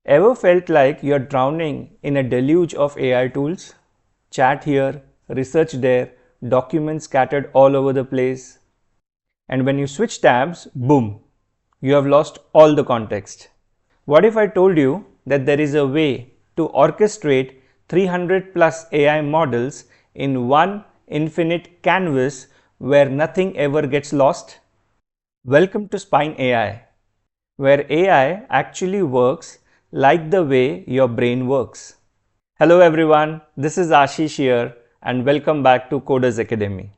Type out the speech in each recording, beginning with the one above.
Ever felt like you're drowning in a deluge of AI tools? Chat here, research there, documents scattered all over the place. And when you switch tabs, boom, you have lost all the context. What if I told you that there is a way to orchestrate 300 plus AI models in one infinite canvas where nothing ever gets lost? Welcome to SpineAI, where AI actually works like the way your brain works. Hello everyone, this is Ashish here and welcome back to Coders Academy.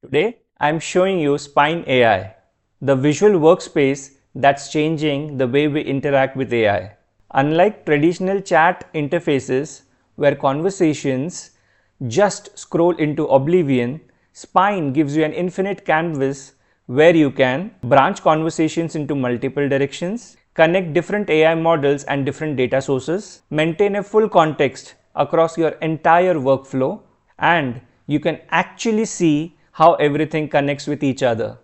Today I am showing you SpineAI, the visual workspace that's changing the way we interact with AI. Unlike traditional chat interfaces where conversations just scroll into oblivion, Spine gives you an infinite canvas where you can branch conversations into multiple directions, connect different AI models and different data sources, maintain a full context across your entire workflow, and you can actually see how everything connects with each other.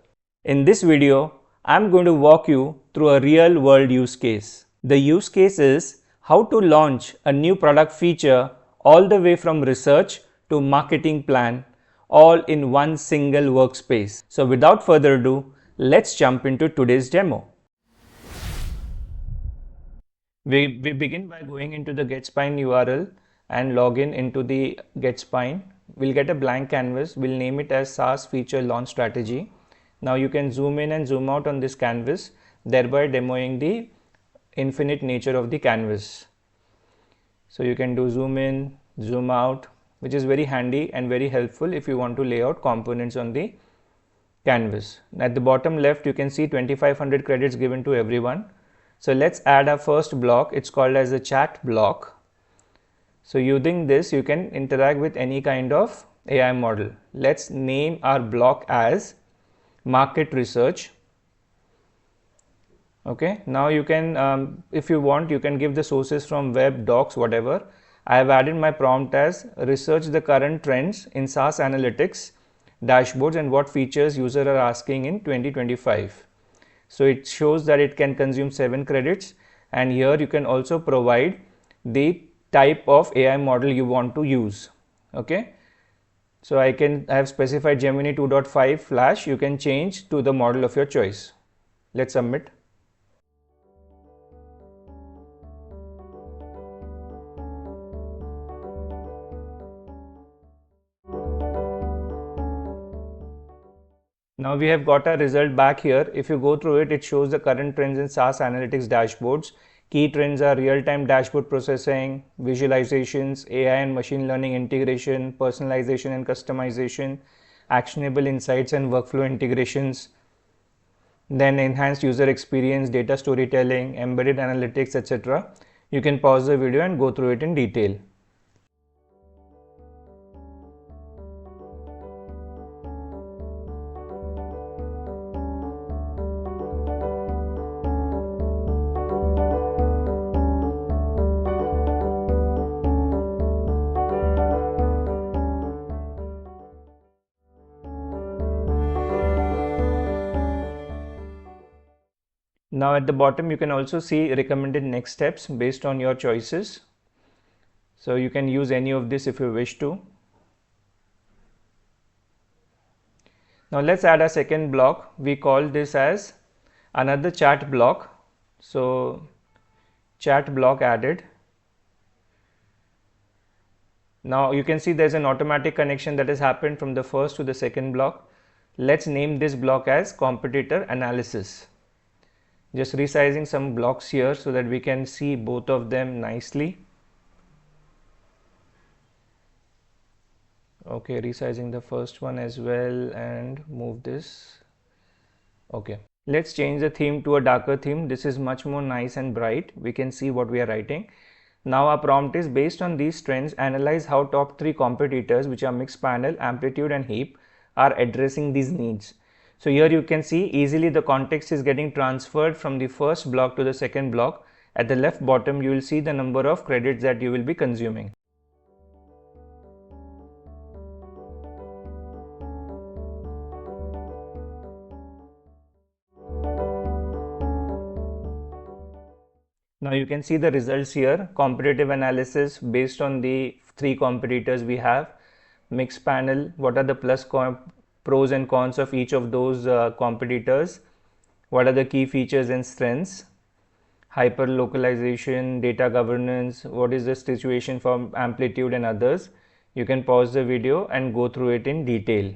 In this video, I'm going to walk you through a real world use case. The use case is how to launch a new product feature all the way from research to marketing plan, all in one single workspace. So without further ado, let's jump into today's demo. We begin by going into the GetSpine URL and log in into the GetSpine. We'll get a blank canvas. We'll name it as SaaS Feature Launch Strategy. Now you can zoom in and zoom out on this canvas, thereby demoing the infinite nature of the canvas. So you can do zoom in, zoom out, which is very handy and very helpful if you want to lay out components on the canvas. At the bottom left, you can see 2500 credits given to everyone. So let's add our first block. It's called as a chat block. So using this, you can interact with any kind of AI model. Let's name our block as market research. Okay, now you can, if you want, you can give the sources from web, docs, whatever. I have added my prompt as research the current trends in SaaS analytics, dashboards, and what features users are asking in 2025. So it shows that it can consume 7 credits, and here you can also provide the type of AI model you want to use. Okay, so I have specified Gemini 2.5 Flash. You can change to the model of your choice. Let's submit. Now we have got our result back here. If you go through it, it shows the current trends in SaaS analytics dashboards. Key trends are real-time dashboard processing, visualizations, AI and machine learning integration, personalization and customization, actionable insights and workflow integrations, then enhanced user experience, data storytelling, embedded analytics, etc. You can pause the video and go through it in detail. Now at the bottom you can also see recommended next steps based on your choices. So you can use any of this if you wish to. Now let's add a second block. We call this as another chat block. So chat block added. Now you can see there's an automatic connection that has happened from the first to the second block. Let's name this block as competitor analysis. Just resizing some blocks here so that we can see both of them nicely. Okay, resizing the first one as well and move this. Okay, let's change the theme to a darker theme. This is much more nice and bright. We can see what we are writing. Now our prompt is based on these trends, analyze how top 3 competitors, which are mixed panel, amplitude and heap, are addressing these needs. So here you can see easily the context is getting transferred from the first block to the second block. At the left bottom, you will see the number of credits that you will be consuming. Now you can see the results here. Competitive analysis based on the 3 competitors we have. Mixed panel, what are the pros and cons of each of those competitors? What are the key features and strengths? Hyper localization, data governance, what is the situation for amplitude and others. You can pause the video and go through it in detail.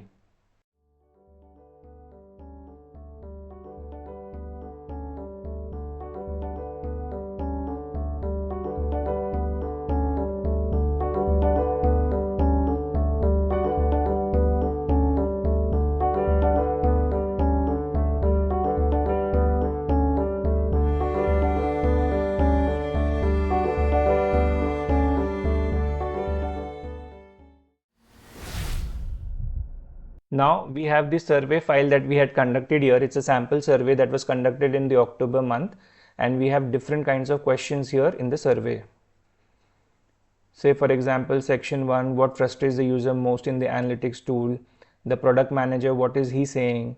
Now we have the survey file that we had conducted here. It's a sample survey that was conducted in the October month, and we have different kinds of questions here in the survey. Say for example, section 1, what frustrates the user most in the analytics tool? The product manager, what is he saying?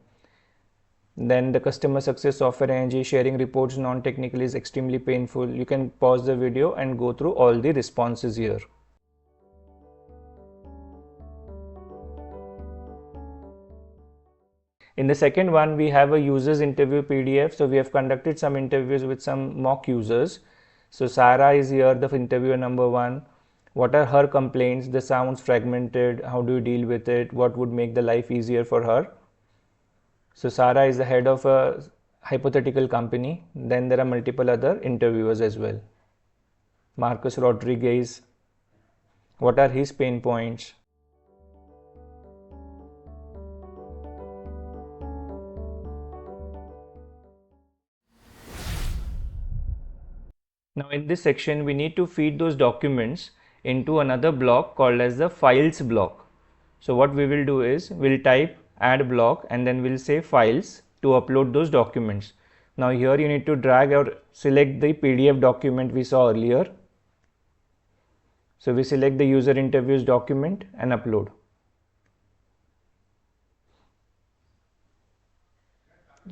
Then the customer success software engineer, sharing reports non-technically is extremely painful. You can pause the video and go through all the responses here. In the second one, we have a user's interview PDF. So we have conducted some interviews with some mock users. So Sarah is here, the interviewer number 1. What are her complaints? The sounds fragmented. How do you deal with it? What would make the life easier for her? So Sarah is the head of a hypothetical company. Then there are multiple other interviewers as well. Marcus Rodriguez. What are his pain points? Now in this section, we need to feed those documents into another block called as the files block. So what we will do is we'll type add block and then we'll say files to upload those documents. Now here you need to drag or select the PDF document we saw earlier. So we select the user interviews document and upload.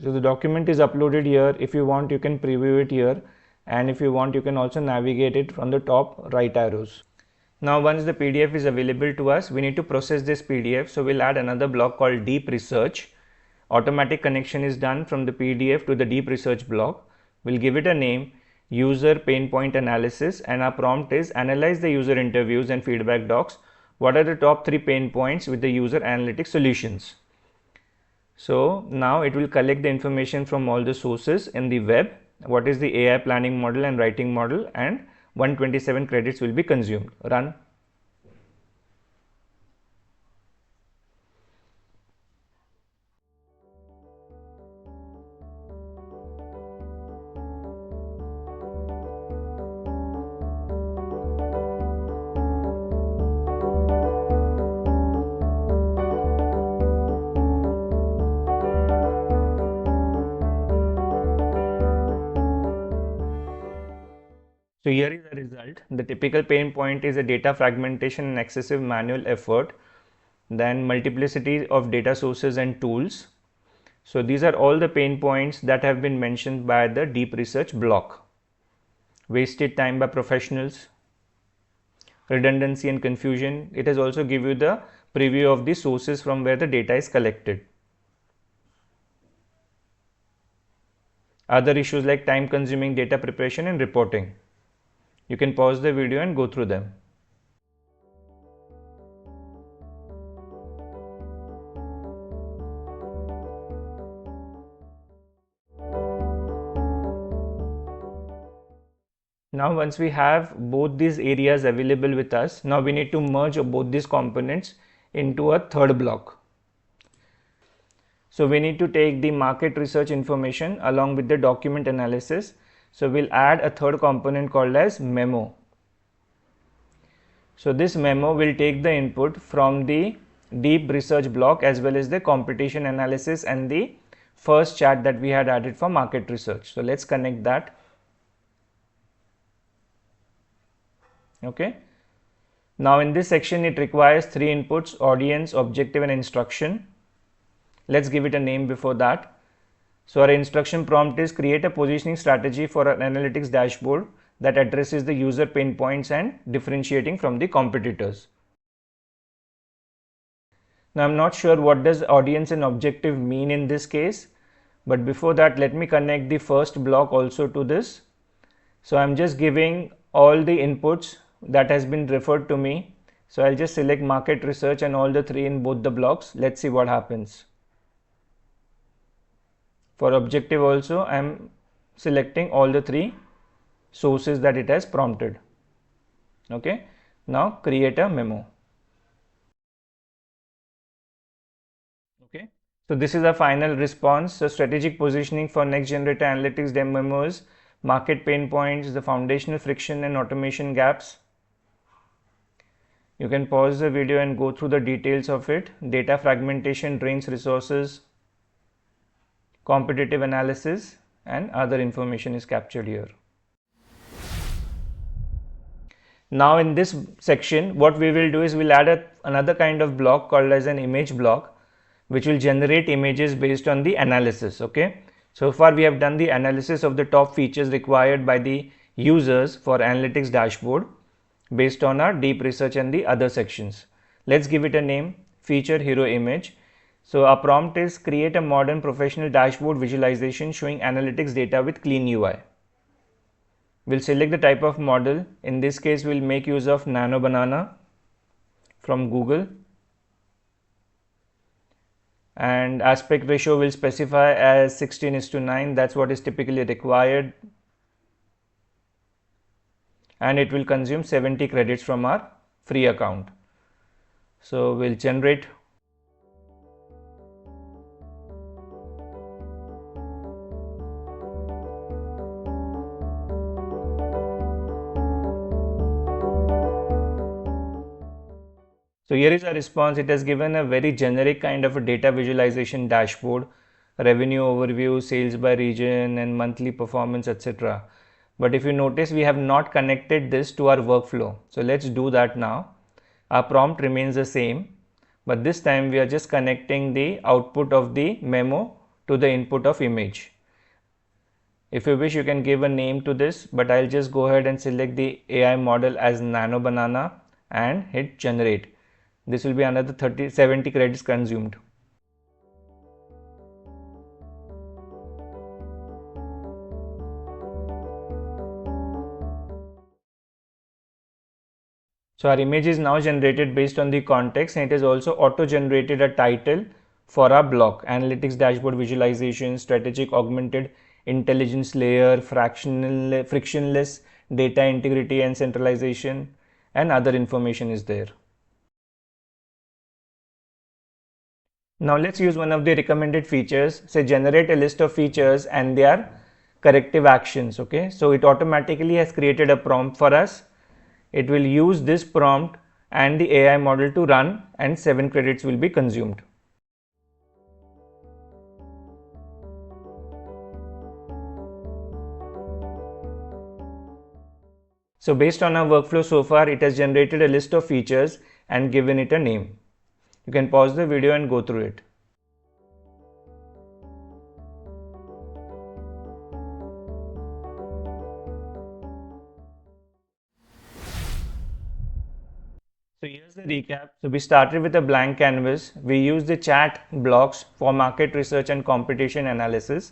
So the document is uploaded here. If you want, you can preview it here. And if you want, you can also navigate it from the top right arrows. Now once the PDF is available to us, we need to process this PDF. So we'll add another block called deep research. Automatic connection is done from the PDF to the deep research block. We'll give it a name, user pain point analysis, and our prompt is analyze the user interviews and feedback docs. What are the top 3 pain points with the user analytics solutions? So now it will collect the information from all the sources in the web. What is the AI planning model and writing model, and 127 credits will be consumed. Run. So here is the result. The typical pain point is a data fragmentation and excessive manual effort, then multiplicity of data sources and tools. So these are all the pain points that have been mentioned by the deep research block. Wasted time by professionals, redundancy and confusion. It has also give you the preview of the sources from where the data is collected. Other issues like time consuming data preparation and reporting. You can pause the video and go through them. Now once we have both these areas available with us, now we need to merge both these components into a third block. So we need to take the market research information along with the document analysis. So we'll add a third component called as memo. So this memo will take the input from the deep research block as well as the competition analysis and the first chat that we had added for market research. So let's connect that. Okay. Now in this section it requires 3 inputs: audience, objective and instruction. Let's give it a name before that. So our instruction prompt is create a positioning strategy for an analytics dashboard that addresses the user pain points and differentiating from the competitors. Now I'm not sure what does audience and objective mean in this case, but before that let me connect the first block also to this. So I'm just giving all the inputs that has been referred to me. So I'll just select market research and all the three in both the blocks. Let's see what happens. For objective also I'm selecting all the three sources that it has prompted. Okay, now create a memo. Okay, so this is a final response. So strategic positioning for next generator analytics memos, market pain points, the foundational friction and automation gaps. You can pause the video and go through the details of it. Data fragmentation drains resources, competitive analysis, and other information is captured here. Now in this section, what we will do is we'll add another kind of block called as an image block, which will generate images based on the analysis. Okay, so far we have done the analysis of the top features required by the users for analytics dashboard based on our deep research and the other sections. Let's give it a name, feature hero image. So our prompt is create a modern professional dashboard visualization showing analytics data with clean UI. We'll select the type of model. In this case, we'll make use of Nano Banana from Google. And aspect ratio will specify as 16:9. That's what is typically required. And it will consume 70 credits from our free account. So we'll generate. So here is our response. It has given a very generic kind of a data visualization dashboard, revenue overview, sales by region and monthly performance, etc. But if you notice, we have not connected this to our workflow. So let's do that now. Our prompt remains the same, but this time we are just connecting the output of the memo to the input of image. If you wish, you can give a name to this, but I'll just go ahead and select the AI model as Nano Banana and hit generate. This will be another 70 credits consumed. So our image is now generated based on the context, and it is also auto generated a title for our block: analytics dashboard visualization, strategic augmented intelligence layer, frictionless data integrity and centralization, and other information is there. Now let's use one of the recommended features. Say generate a list of features and their corrective actions. Okay, so it automatically has created a prompt for us. It will use this prompt and the AI model to run, and 7 credits will be consumed. So based on our workflow so far, it has generated a list of features and given it a name. You can pause the video and go through it. So here's the recap. So we started with a blank canvas. We used the chat blocks for market research and competition analysis.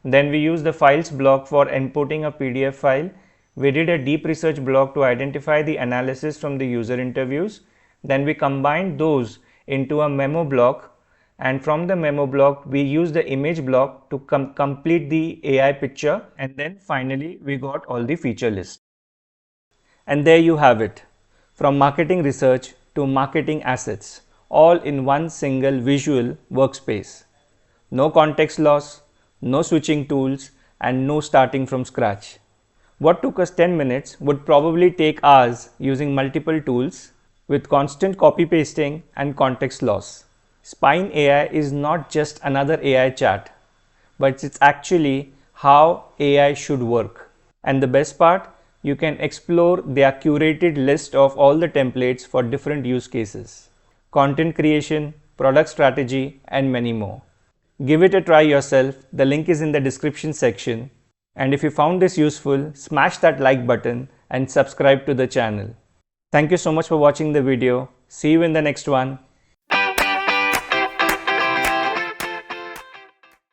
Then we used the files block for inputting a PDF file. We did a deep research block to identify the analysis from the user interviews. Then we combined those into a memo block, and from the memo block we use the image block to complete the AI picture, and then finally we got all the feature list. And there you have it, from marketing research to marketing assets, all in one single visual workspace. No context loss, no switching tools, and no starting from scratch. What took us 10 minutes would probably take hours using multiple tools with constant copy pasting and context loss. SpineAI is not just another AI chat, but it's actually how AI should work. And the best part, you can explore their curated list of all the templates for different use cases, content creation, product strategy, and many more. Give it a try yourself. The link is in the description section. And if you found this useful, smash that like button and subscribe to the channel. Thank you so much for watching the video. See you in the next one.